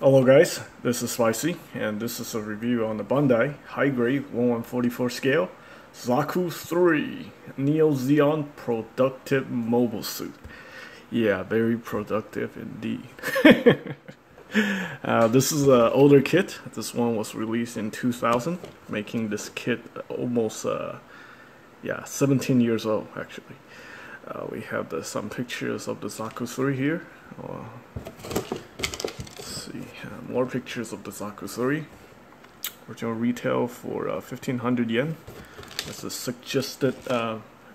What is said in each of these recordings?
Hello guys, this is Spicy, and this is a review on the Bandai High Grade 1144 scale Zaku 3 Neo Zeon Productive Mobile Suit. Yeah, very productive indeed. This is an older kit. This one was released in 2000, making this kit almost 17 years old actually. We have some pictures of the Zaku 3 here. More pictures of the Zaku 3. Original retail for 1500 yen. That's a suggested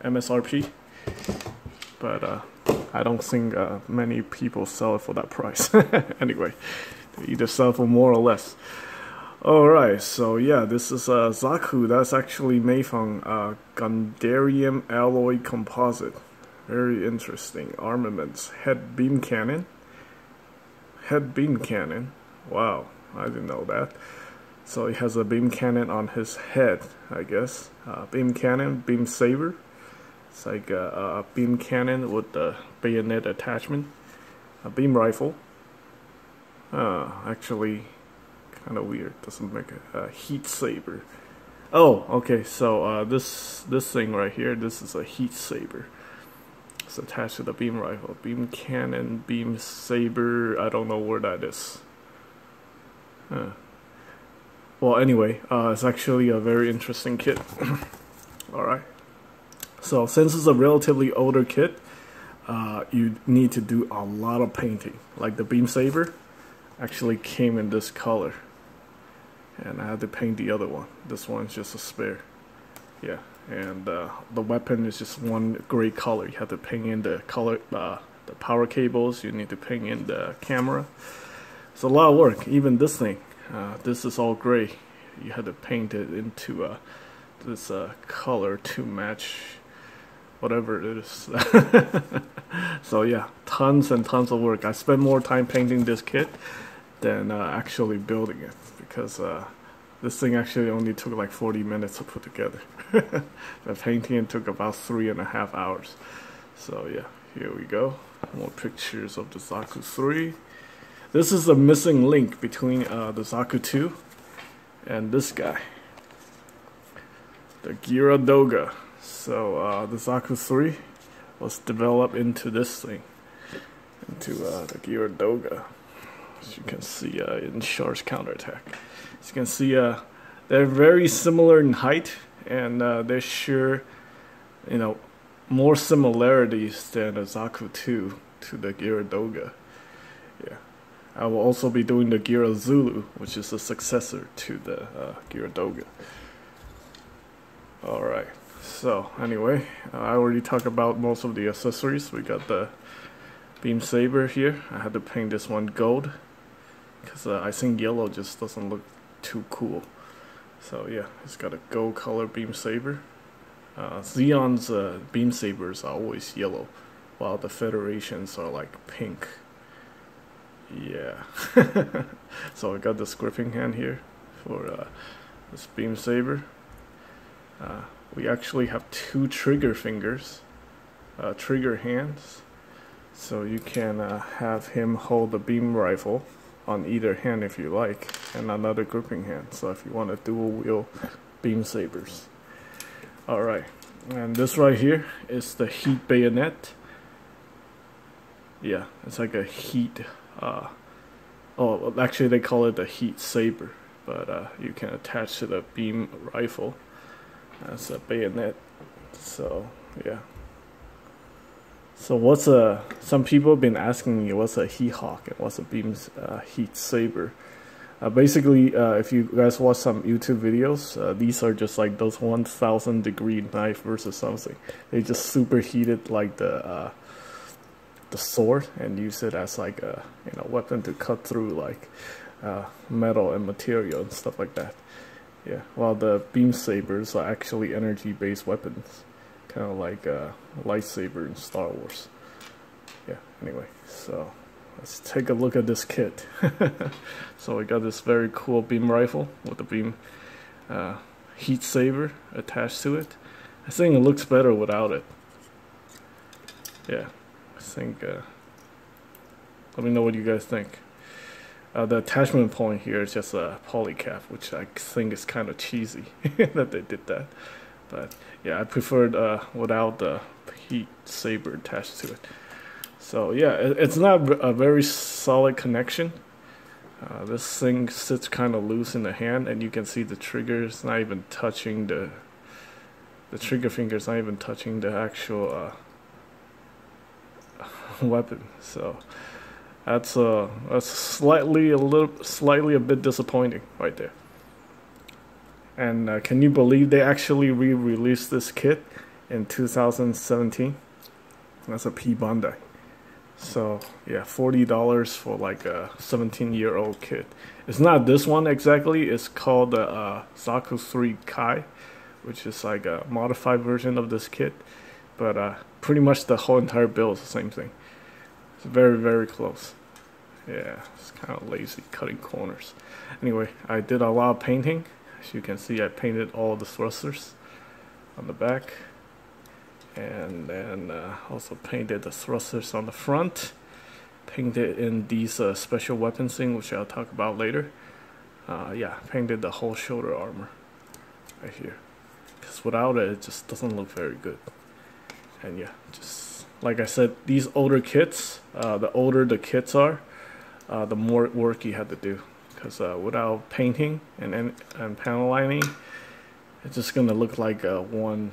MSRP, but I don't think many people sell it for that price. Anyway, they either sell for more or less. Alright, so yeah, this is Zaku. That's actually made from Gundam alloy composite. Very interesting. Armaments. Head beam cannon. Wow, I didn't know that. So he has a beam cannon on his head, I guess. Beam cannon, beam saber. It's like a beam cannon with the bayonet attachment. A beam rifle. Actually, kind of weird. Doesn't make a heat saber. Oh, okay. So this thing right here, this is a heat saber. It's attached to the beam rifle. Beam cannon, beam saber. I don't know where that is. Well, anyway, it's actually a very interesting kit. Alright. So, since it's a relatively older kit, you need to do a lot of painting. Like the beam saber actually came in this color. And I had to paint the other one. This one's just a spare. Yeah. And the weapon is just one gray color. You have to paint in the color, the power cables. You need to paint in the camera. It's a lot of work. Even this thing, this is all gray. You had to paint it into this color to match whatever it is. So yeah, tons and tons of work. I spent more time painting this kit than actually building it, because this thing actually only took like 40 minutes to put together. The painting took about 3.5 hours. So yeah, here we go. More pictures of the Zaku 3. This is the missing link between the Zaku 2 and this guy, the Geara Doga. So the Zaku 3 was developed into this thing, into the Geara Doga. As you can see in Char's counterattack. As you can see, they're very similar in height, and they're sure, more similarities than the Zaku 2 to the Geara Doga. Yeah. I will also be doing the Geara Zulu, which is the successor to the Geara Doga. Alright, so anyway, I already talked about most of the accessories. We got the beam saber here. I had to paint this one gold, because I think yellow just doesn't look too cool. So yeah, it's got a gold color beam saber. Zeon's beam sabers are always yellow, while the Federation's are like pink. Yeah. So I got this gripping hand here for this beam saber. We actually have 2 trigger fingers, trigger hands, so you can have him hold the beam rifle on either hand if you like, and another gripping hand, so if you want to dual wield beam sabers. Alright, and this right here is the heat bayonet. Yeah, it's like a heat actually they call it the heat saber, but you can attach to the beam rifle as a bayonet. So yeah. So what's some people have been asking me what's a heat hawk and what's a beam heat saber. Basically, if you guys watch some YouTube videos, these are just like those 1000 degree knife versus something. They just superheated like the sword and use it as like a weapon to cut through like metal and material and stuff like that. Yeah, while the beam sabers are actually energy based weapons, kind of like a lightsaber in Star Wars. Yeah, anyway, so let's take a look at this kit. So we got this very cool beam rifle with the beam heat saber attached to it. I think it looks better without it. Yeah, I think let me know what you guys think. The attachment point here is just a polycap, which I think is kind of cheesy that they did that. But yeah, I preferred without the heat saber attached to it. So yeah, it's not a very solid connection. This thing sits kind of loose in the hand, and you can see the trigger is not even touching the trigger finger is not even touching the actual weapon. So that's slightly a bit disappointing right there. And can you believe they actually re-released this kit in 2017? That's a P Bandai. So yeah, $40 for like a 17-year-old kit. It's not this one exactly. It's called the Zaku 3 Kai, which is like a modified version of this kit. But pretty much the whole entire build is the same thing. It's very, very close. Yeah, it's kind of lazy cutting corners. Anyway, I did a lot of painting. As you can see, I painted all the thrusters on the back. And then also painted the thrusters on the front. Painted in these special weapons thing, which I'll talk about later. Yeah, painted the whole shoulder armor right here. Because without it, it just doesn't look very good. And yeah, just like I said, these older kits, the older the kits are, the more work you have to do. Because without painting and panel lining, it's just gonna look like one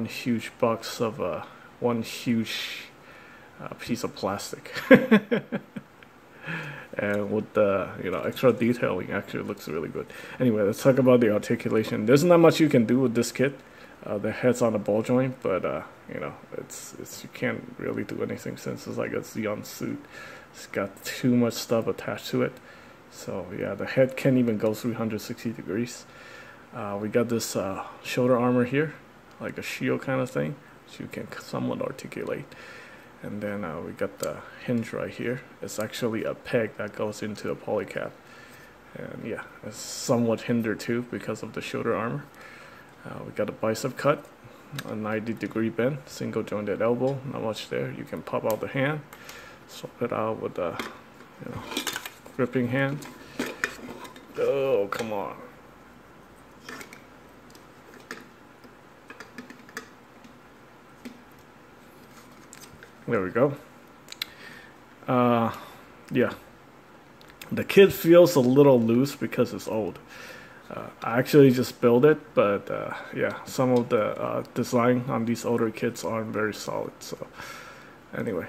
huge box of one huge piece of plastic. And with the extra detailing, actually looks really good. Anyway, let's talk about the articulation. There's not much you can do with this kit. The head's on a ball joint, but it's you can't really do anything since it's like a Zeon suit. It's got too much stuff attached to it. So yeah, the head can't even go 360 degrees. We got this shoulder armor here, like a shield kind of thing, which you can somewhat articulate. And then we got the hinge right here. It's actually a peg that goes into a polycap. And yeah, it's somewhat hindered too because of the shoulder armor. We got a bicep cut, a 90-degree bend, single jointed elbow, not much there. You can pop out the hand, swap it out with a gripping hand. Oh, come on. There we go. Yeah, the kit feels a little loose because it's old. I actually just built it, but yeah, some of the design on these older kits aren't very solid. So anyway,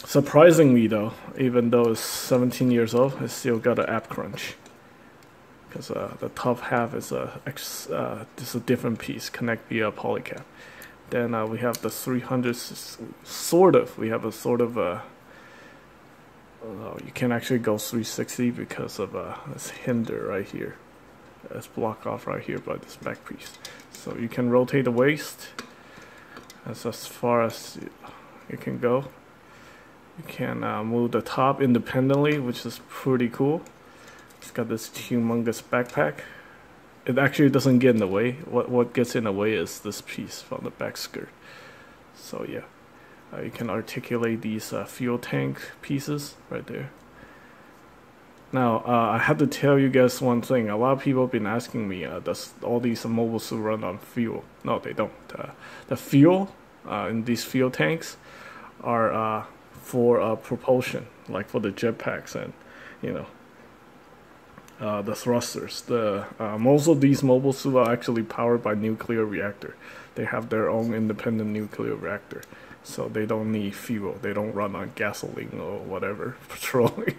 surprisingly though, even though it's 17 years old, it's still got an app crunch. Because the top half is this is a different piece, connect via polycap. Then we have the 300, we have a sort of you can actually go 360 because of this hinder right here. It's blocked off right here by this back piece. So you can rotate the waist as far as you can go. You can move the top independently, which is pretty cool. It's got this humongous backpack. It actually doesn't get in the way. What gets in the way is this piece from the back skirt. So yeah, you can articulate these fuel tank pieces right there. Now I have to tell you guys one thing. A lot of people have been asking me, does all these mobile suits run on fuel? No, they don't. The fuel in these fuel tanks are for propulsion, like for the jetpacks and the thrusters. Most of these mobile suits are actually powered by nuclear reactor. They have their own independent nuclear reactor, so they don't need fuel. They don't run on gasoline or whatever, petroleum.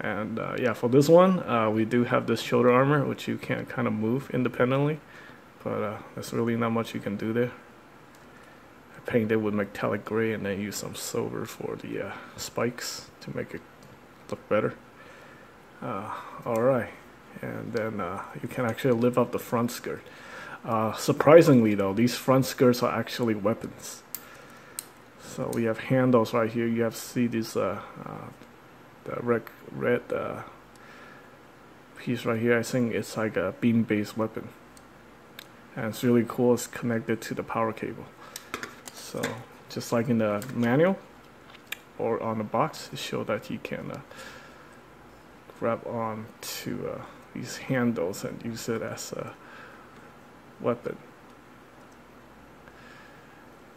And yeah, for this one, we do have this shoulder armor, which you can kind of move independently, but there's really not much you can do there. I painted it with metallic gray and then use some silver for the spikes to make it look better. Alright, and then you can actually lift up the front skirt. Surprisingly though, these front skirts are actually weapons. So we have handles right here. You have to see this the red piece right here. I think it's like a beam-based weapon, and it's really cool. It's connected to the power cable. So just like in the manual, or on the box to show that you can grab on to these handles and use it as a weapon.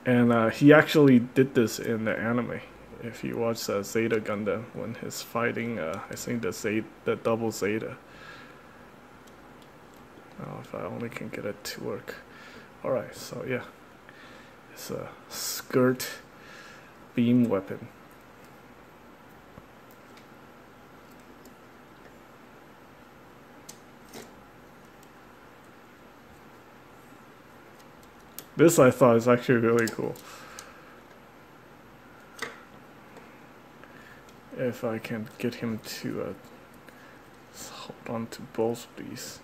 And he actually did this in the anime. If you watch ZZ Gundam when he's fighting, I think the double Zeta. Oh, if I only can get it to work. Alright, so yeah. It's a skirt beam weapon. This I thought is actually really cool. If I can get him to hold on to both of these.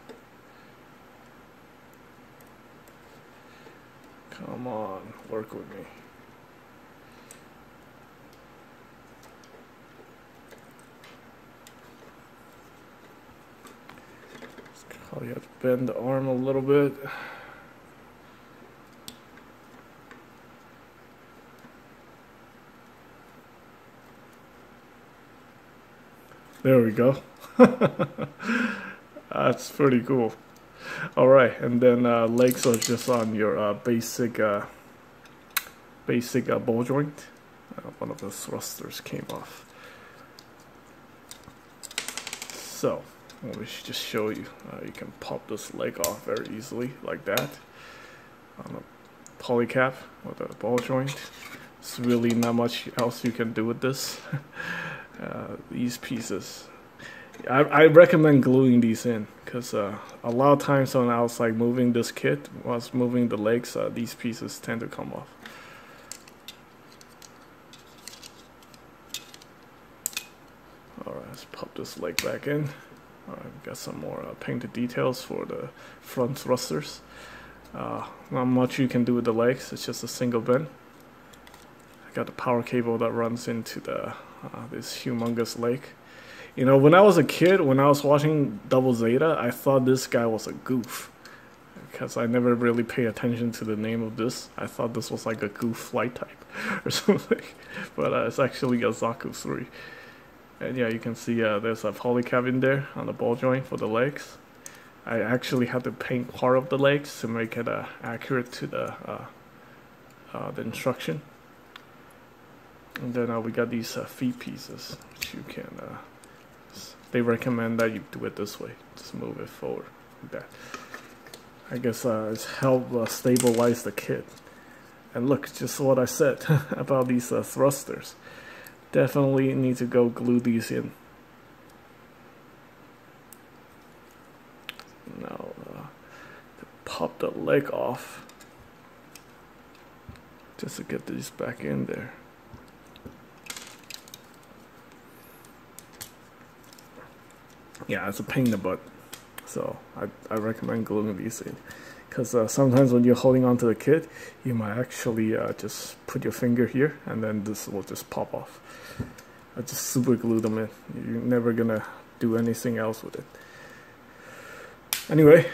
Come on, work with me. Probably have to bend the arm a little bit. There we go. That's pretty cool. Alright, and then legs are just on your basic ball joint. One of the thrusters came off. So, let me just show you. You can pop this leg off very easily, like that. On a polycap with a ball joint. There's really not much else you can do with this. These pieces, I recommend gluing these in, because a lot of times when I was like moving this kit, whilst moving the legs, these pieces tend to come off. Alright, let's pop this leg back in. Alright, we got some more painted details for the front thrusters. Not much you can do with the legs, it's just a single bend. I got the power cable that runs into the this humongous leg. You know, when I was a kid, when I was watching Double Zeta, I thought this guy was a goof, because I never really paid attention to the name of this. I thought this was like a goof flight type or something, but it's actually a Zaku 3. And yeah, you can see there's a polycap in there on the ball joint for the legs. I actually had to paint part of the legs to make it accurate to the instruction. And then we got these feet pieces, which you can, they recommend that you do it this way. Just move it forward like that. I guess it's help stabilize the kit. And look, just what I said about these thrusters. Definitely need to go glue these in. Now, to pop the leg off, just to get these back in there. Yeah, it's a pain in the butt, so I recommend gluing these in, because sometimes when you're holding onto the kit, you might actually just put your finger here and then this will just pop off. I just super glue them in. You're never gonna do anything else with it. Anyway,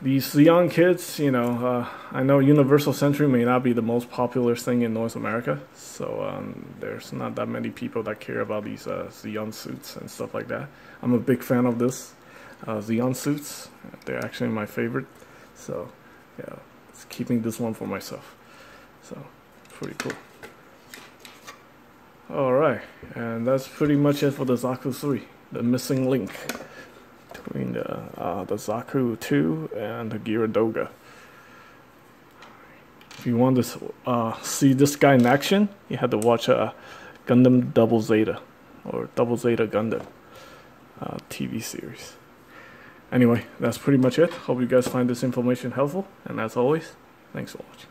these Zeon kits, you know, I know Universal Century may not be the most popular thing in North America, so there's not that many people that care about these Zeon suits and stuff like that. I'm a big fan of this Zeon suits. They're actually my favorite, so yeah, it's keeping this one for myself. So pretty cool. Alright, and that's pretty much it for the Zaku 3, the missing link between the Zaku 2 and the Geara Doga. If you want to see this guy in action, you have to watch Gundam Double Zeta, or Double Zeta Gundam TV series. Anyway, that's pretty much it. Hope you guys find this information helpful, and as always, thanks for watching.